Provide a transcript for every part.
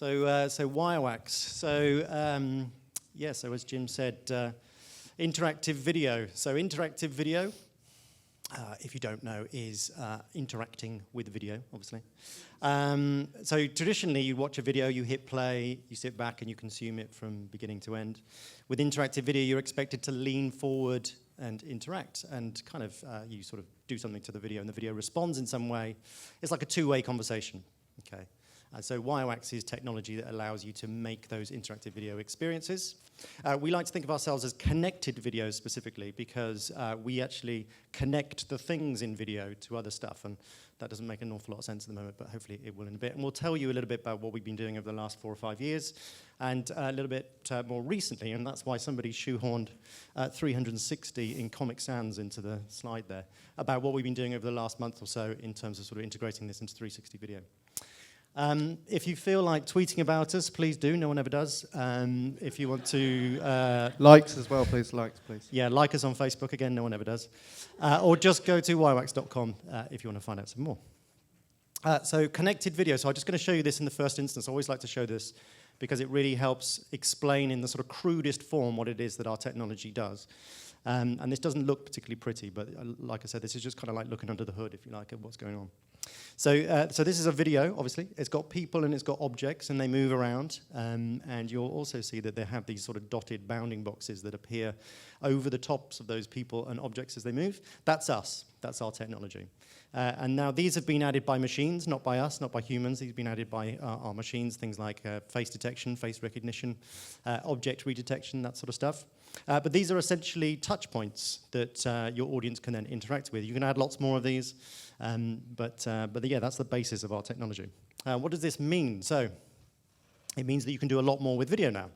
So Wirewax. So as Jim said, interactive video. So interactive video, if you don't know, is interacting with video, obviously. So traditionally, you watch a video, you hit play, you sit back and you consume it from beginning to end. With interactive video, you're expected to lean forward and interact, and kind of you sort of do something to the video, and the video responds in some way. It's like a two-way conversation. Okay. So Wirewax is technology that allows you to make those interactive video experiences. We like to think of ourselves as connected videos specifically because we actually connect the things in video to other stuff, and that doesn't make an awful lot of sense at the moment, but hopefully it will in a bit. And we'll tell you a little bit about what we've been doing over the last 4 or 5 years, and a little bit more recently, and that's why somebody shoehorned 360 in Comic Sans into the slide there, about what we've been doing over the last month or so in terms of sort of integrating this into 360 video. If you feel like tweeting about us, please do. No one ever does. If you want to... likes as well, please. Likes, please. Yeah, like us on Facebook. Again, no one ever does. Or just go to wirewax.com if you want to find out some more. So connected video. So I'm just going to show you this in the first instance. I always like to show this because it really helps explain in the sort of crudest form what it is that our technology does. And this doesn't look particularly pretty, but like I said, this is just kind of like looking under the hood, if you like, at what's going on. So this is a video, obviously. It's got people and it's got objects, and they move around. And you'll also see that they have these sort of dotted bounding boxes that appear over the tops of those people and objects as they move. That's us. That's our technology. And now these have been added by machines, not by us, not by humans. These have been added by our machines, things like face detection, face recognition, object redetection, that sort of stuff. But these are essentially touch points that your audience can then interact with. You can add lots more of these, but yeah, that's the basis of our technology. What does this mean? So it means that you can do a lot more with video now.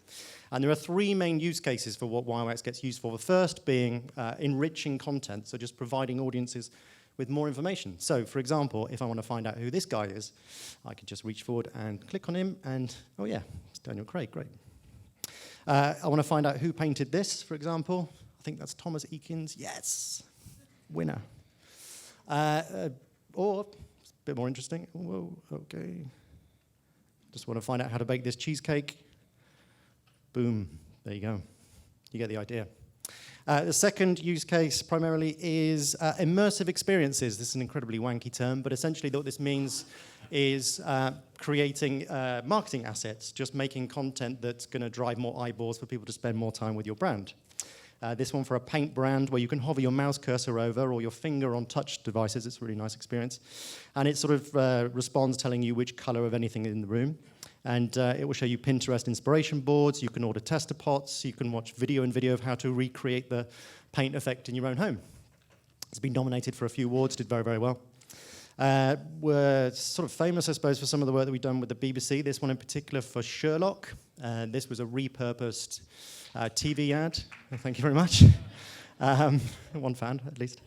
And there are 3 main use cases for what Wirewax gets used for. The first being enriching content, so just providing audiences with more information. So, for example, if I want to find out who this guy is, I can just reach forward and click on him, and, oh yeah, it's Daniel Craig, great. I want to find out who painted this, for example. I think that's Thomas Eakins. Yes, winner. Or, it's a bit more interesting. Whoa, okay. Just want to find out how to bake this cheesecake. Boom, there you go. You get the idea. The second use case primarily is immersive experiences. This is an incredibly wanky term, but essentially what this means is creating marketing assets, just making content that's going to drive more eyeballs for people to spend more time with your brand. This one for a paint brand where you can hover your mouse cursor over or your finger on touch devices. It's a really nice experience. And it sort of responds telling you which color of anything in the room. And it will show you Pinterest inspiration boards. You can order tester pots. You can watch video of how to recreate the paint effect in your own home. It's been nominated for a few awards, did very, very well. We're sort of famous, I suppose, for some of the work that we've done with the BBC. This one in particular for Sherlock. This was a repurposed TV ad. Thank you very much. One fan, at least.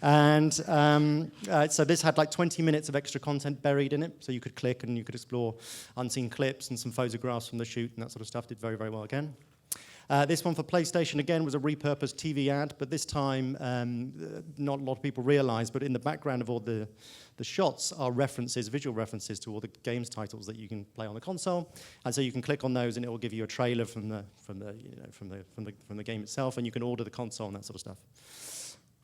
And so this had like 20 minutes of extra content buried in it, so you could click and you could explore unseen clips and some photographs from the shoot and that sort of stuff. Did very, very well again. This one for PlayStation, again, was a repurposed TV ad, but this time, not a lot of people realize, but in the background of all the shots are references, visual references to all the games titles that you can play on the console. And so you can click on those and it will give you a trailer from the game itself, and you can order the console and that sort of stuff.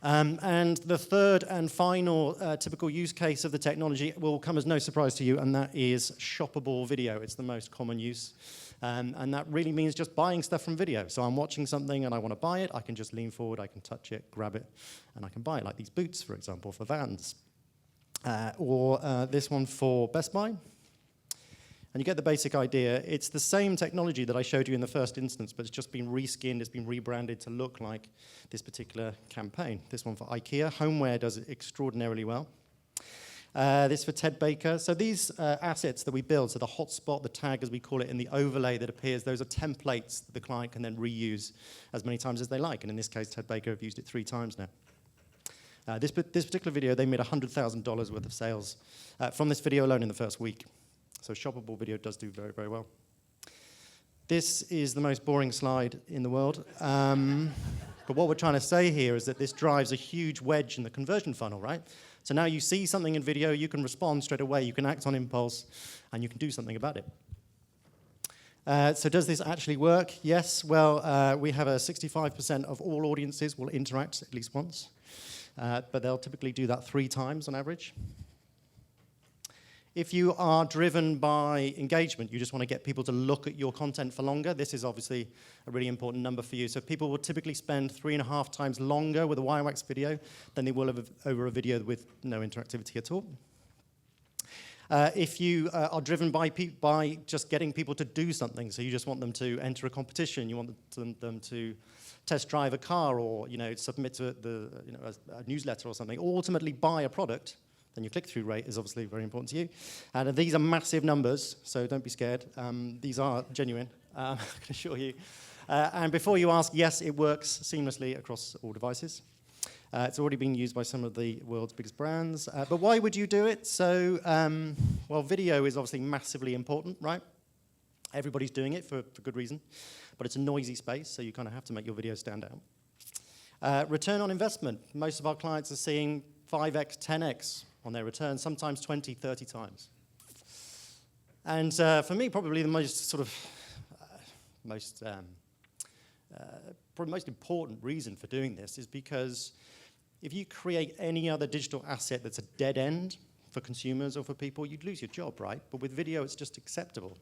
And the third and final typical use case of the technology will come as no surprise to you, and that is shoppable video. It's the most common use. And that really means just buying stuff from video. So I'm watching something and I want to buy it. I can just lean forward, I can touch it, grab it, and I can buy it, like these boots, for example, for Vans. Or this one for Best Buy. And you get the basic idea. It's the same technology that I showed you in the first instance, but it's just been reskinned, it's been rebranded to look like this particular campaign. This one for IKEA. Homeware does it extraordinarily well. This for Ted Baker. So these assets that we build, so the hotspot, the tag as we call it, and the overlay that appears, those are templates that the client can then reuse as many times as they like. And in this case, Ted Baker have used it 3 times now. This particular video, they made $100,000 worth of sales from this video alone in the first week. So shoppable video does do very, very well. This is the most boring slide in the world. But what we're trying to say here is that this drives a huge wedge in the conversion funnel, right? So now you see something in video, you can respond straight away, you can act on impulse, and you can do something about it. So does this actually work? Yes. Well, we have a 65% of all audiences will interact at least once, but they'll typically do that 3 times on average. If you are driven by engagement, you just want to get people to look at your content for longer, this is obviously a really important number for you. So people will typically spend 3.5 times longer with a Wirewax video than they will over a video with no interactivity at all. If you are driven by just getting people to do something, so you just want them to enter a competition, you want them to test drive a car, or submit to a newsletter or something, or ultimately buy a product, then your click-through rate is obviously very important to you. And these are massive numbers, so don't be scared. These are genuine, I can assure you. And before you ask, yes, it works seamlessly across all devices. It's already being used by some of the world's biggest brands. But why would you do it? So, well, video is obviously massively important, right? Everybody's doing it for good reason. But it's a noisy space, so you kind of have to make your video stand out. Return on investment. Most of our clients are seeing 5x, 10x on their return, sometimes 20, 30 times. And for me, probably the most probably most important reason for doing this is because if you create any other digital asset that's a dead end for consumers or for people, you'd lose your job, right? But with video, it's just acceptable.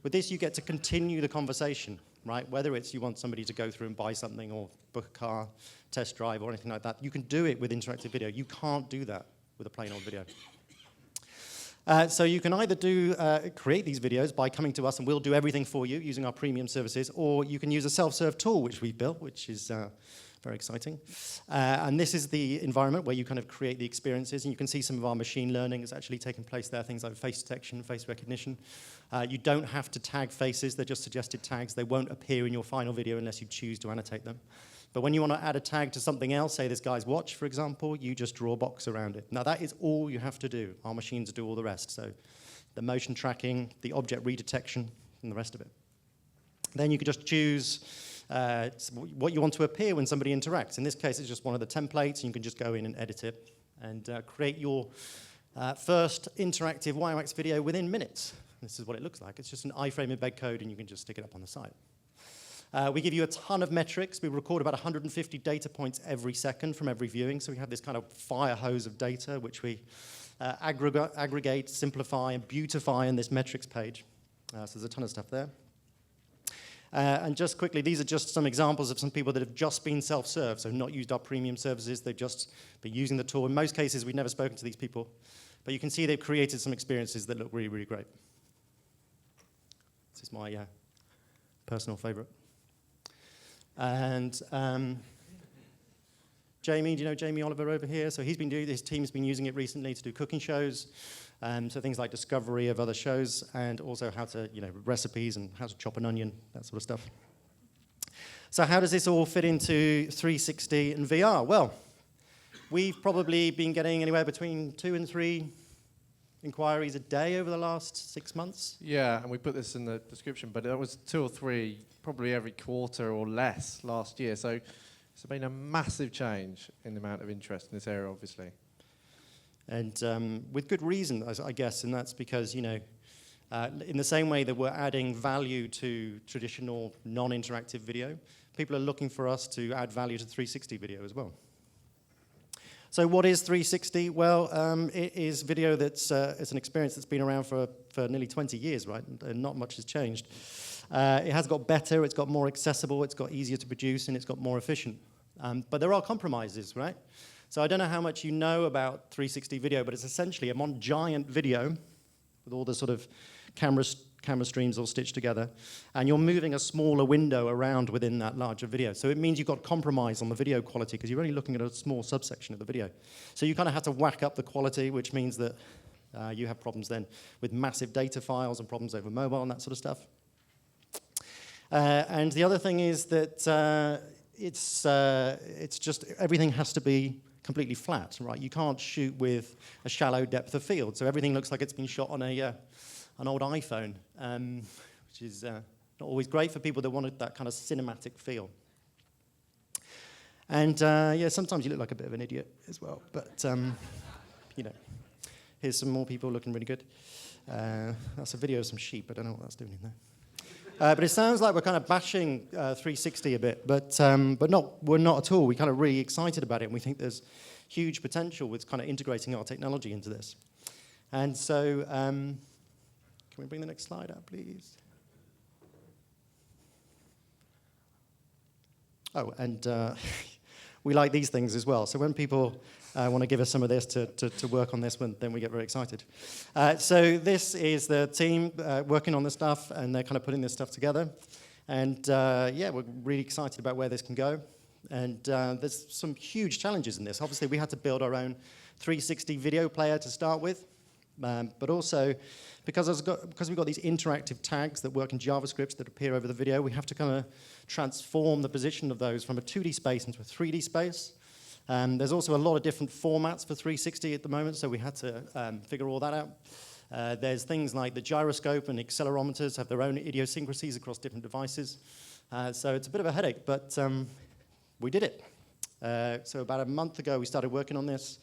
With this, you get to continue the conversation, right? Whether it's you want somebody to go through and buy something or book a car, test drive, or anything like that, you can do it with interactive video. You can't do that with a plain old video. So you can either create these videos by coming to us and we'll do everything for you using our premium services, or you can use a self-serve tool which we've built, which is very exciting. And this is the environment where you kind of create the experiences, and you can see some of our machine learning is actually taking place there, things like face detection, face recognition. You don't have to tag faces, they're just suggested tags. They won't appear in your final video unless you choose to annotate them. But when you want to add a tag to something else, say this guy's watch, for example, you just draw a box around it. Now, that is all you have to do. Our machines do all the rest. So the motion tracking, the object redetection, and the rest of it. Then you can just choose what you want to appear when somebody interacts. In this case, it's just one of the templates, and you can just go in and edit it and create your first interactive Wirewax video within minutes. This is what it looks like. It's just an iframe embed code, and you can just stick it up on the site. We give you a ton of metrics. We record about 150 data points every second from every viewing. So we have this kind of fire hose of data, which we aggregate, simplify, and beautify in this metrics page. So there's a ton of stuff there. And just quickly, these are just some examples of some people that have just been self-serve, so not used our premium services. They've just been using the tool. In most cases, we've never spoken to these people. But you can see they've created some experiences that look really, really great. This is my personal favorite. And Jamie, do you know Jamie Oliver over here? So his team's been using it recently to do cooking shows. So things like discovery of other shows, and also how to, recipes and how to chop an onion, that sort of stuff. So how does this all fit into 360 and VR? Well, we've probably been getting anywhere between 2 and 3 inquiries a day over the last 6 months. Yeah, and we put this in the description, but it was 2 or 3 probably every quarter or less last year. So it's been a massive change in the amount of interest in this area, obviously. And with good reason, I guess, and that's because, in the same way that we're adding value to traditional non-interactive video, people are looking for us to add value to 360 video as well. So what is 360? Well, it is video that's it's an experience that's been around for nearly 20 years, right? And not much has changed. It has got better, it's got more accessible, it's got easier to produce, and it's got more efficient. But there are compromises, right? So I don't know how much you know about 360 video, but it's essentially a one giant video with all the sort of camera streams all stitched together, and you're moving a smaller window around within that larger video. So it means you've got compromise on the video quality because you're only looking at a small subsection of the video. So you kind of have to whack up the quality, which means that you have problems then with massive data files and problems over mobile and that sort of stuff. And the other thing is that it's just everything has to be completely flat, right? You can't shoot with a shallow depth of field, so everything looks like it's been shot on an old iPhone, which is not always great for people that wanted that kind of cinematic feel. And sometimes you look like a bit of an idiot as well, but here's some more people looking really good. That's a video of some sheep. I don't know what that's doing in But it sounds like we're kind of bashing 360 a bit, but we're not at all. We're kind of really excited about it, and we think there's huge potential with kind of integrating our technology into this. And so, can we bring the next slide up, please? Oh, and we like these things as well. So when people want to give us some of this to work on this one, then we get very excited. So this is the team working on this stuff, and they're kind of putting this stuff together. And yeah, we're really excited about where this can go. And there's some huge challenges in this. Obviously, we had to build our own 360 video player to start with. But also, because we've got these interactive tags that work in JavaScript that appear over the video, we have to kind of transform the position of those from a 2D space into a 3D space. There's also a lot of different formats for 360 at the moment, so we had to figure all that out. There's things like the gyroscope and accelerometers have their own idiosyncrasies across different devices. So it's a bit of a headache, but we did it. So about a month ago, we started working on this.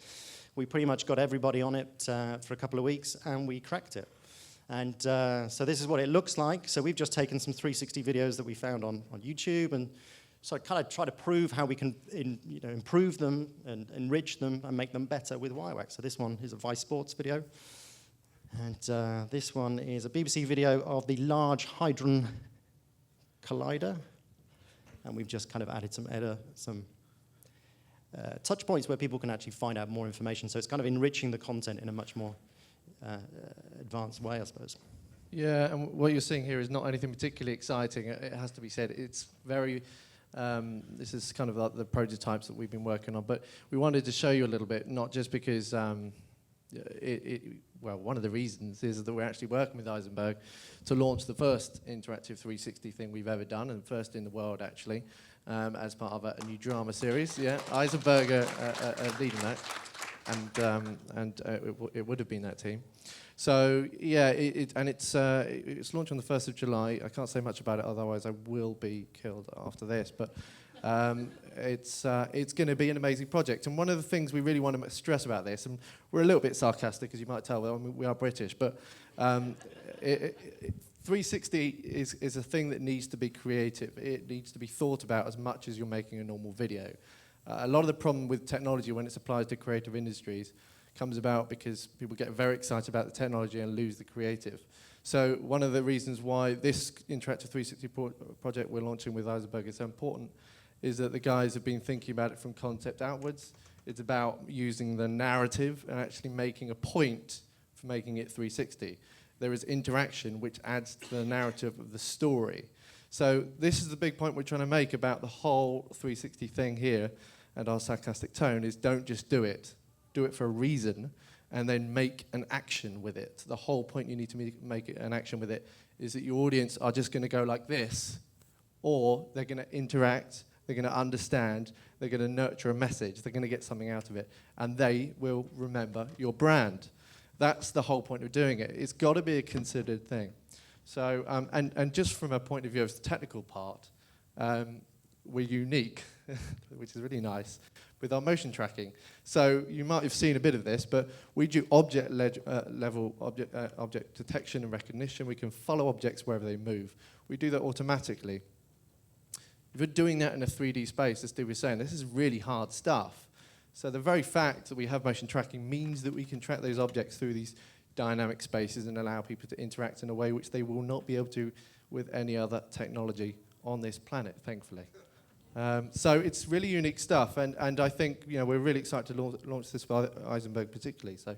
We pretty much got everybody on it for a couple of weeks, and we cracked it. And so this is what it looks like. So we've just taken some 360 videos that we found on YouTube, and so I kind of try to prove how we can improve them and enrich them and make them better with Wirewax. So this one is a Vice Sports video. And this one is a BBC video of the Large Hadron Collider. And we've just kind of added some touch points where people can actually find out more information. So it's kind of enriching the content in a much more advanced way, I suppose. Yeah, and what you're seeing here is not anything particularly exciting. It has to be said. It's very, this is kind of like the prototypes that we've been working on. But we wanted to show you a little bit, not just because, well, one of the reasons is that we're actually working with Eisenberg to launch the first interactive 360 thing we've ever done, and first in the world, actually. As part of a new drama series. Yeah, Eisenberg are leading that, and it would have been that team. So yeah, it's launched on the 1st of July. I can't say much about it, otherwise I will be killed after this. But it's going to be an amazing project. And one of the things we really want to stress about this, and we're a little bit sarcastic, as you might tell. I mean, we are British, but 360 is a thing that needs to be creative. It needs to be thought about as much as you're making a normal video. A lot of the problem with technology when it's applied to creative industries comes about because people get very excited about the technology and lose the creative. So one of the reasons why this interactive 360 project we're launching with Eisenberg is so important is that the guys have been thinking about it from concept outwards. It's about using the narrative and actually making a point for making it 360. There is interaction which adds to the narrative of the story. So this is the big point we're trying to make about the whole 360 thing here, and our sarcastic tone is don't just do it for a reason, and then make an action with it. The whole point you need to make an action with it is that your audience are just going to go like this, or they're going to interact, they're going to understand, they're going to nurture a message, they're going to get something out of it, and they will remember your brand. That's the whole point of doing it. It's got to be a considered thing. So, and just from a point of view of the technical part, we're unique, which is really nice, with our motion tracking. So you might have seen a bit of this, but we do level object detection and recognition. We can follow objects wherever they move. We do that automatically. If you're doing that in a 3D space, as Steve was saying, this is really hard stuff. So the very fact that we have motion tracking means that we can track those objects through these dynamic spaces and allow people to interact in a way which they will not be able to with any other technology on this planet, thankfully. So it's really unique stuff, and I think we're really excited to launch this for Eisenberg particularly, so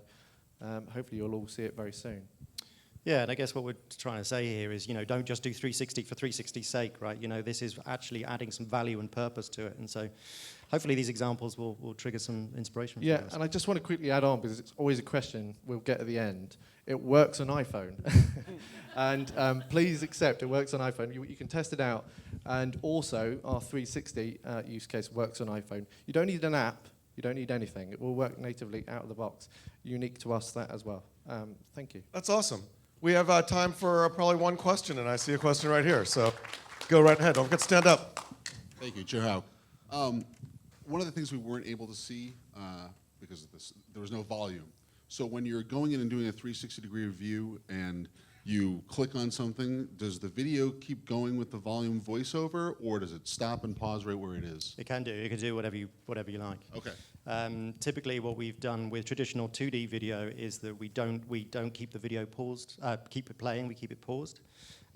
hopefully you'll all see it very soon. Yeah, and I guess what we're trying to say here is, don't just do 360 for 360's sake, right? This is actually adding some value and purpose to it, and so hopefully these examples will trigger some inspiration. Yeah, and I just want to quickly add on, because it's always a question we'll get at the end. It works on iPhone. And please accept it works on iPhone. You can test it out. And also, our 360 use case works on iPhone. You don't need an app. You don't need anything. It will work natively out of the box. Unique to us, that as well. Thank you. That's awesome. We have time for probably one question, and I see a question right here. So go right ahead. Don't forget to stand up. Thank you, Chair Howe. One of the things we weren't able to see because of this, there was no volume. So when you're going in and doing a 360-degree view and you click on something, does the video keep going with the volume voiceover, or does it stop and pause right where it is? It can do. It can do whatever you like. Okay. Typically, what we've done with traditional 2D video is that we don't keep the video paused, keep it playing. We keep it paused.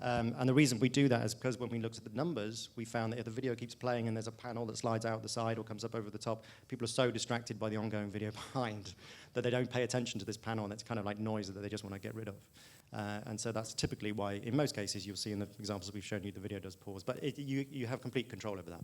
And the reason we do that is because when we looked at the numbers, we found that if the video keeps playing and there's a panel that slides out the side or comes up over the top, people are so distracted by the ongoing video behind that they don't pay attention to this panel, and it's kind of like noise that they just want to get rid of. And so that's typically why, in most cases, you'll see in the examples we've shown you, the video does pause. But you have complete control over that.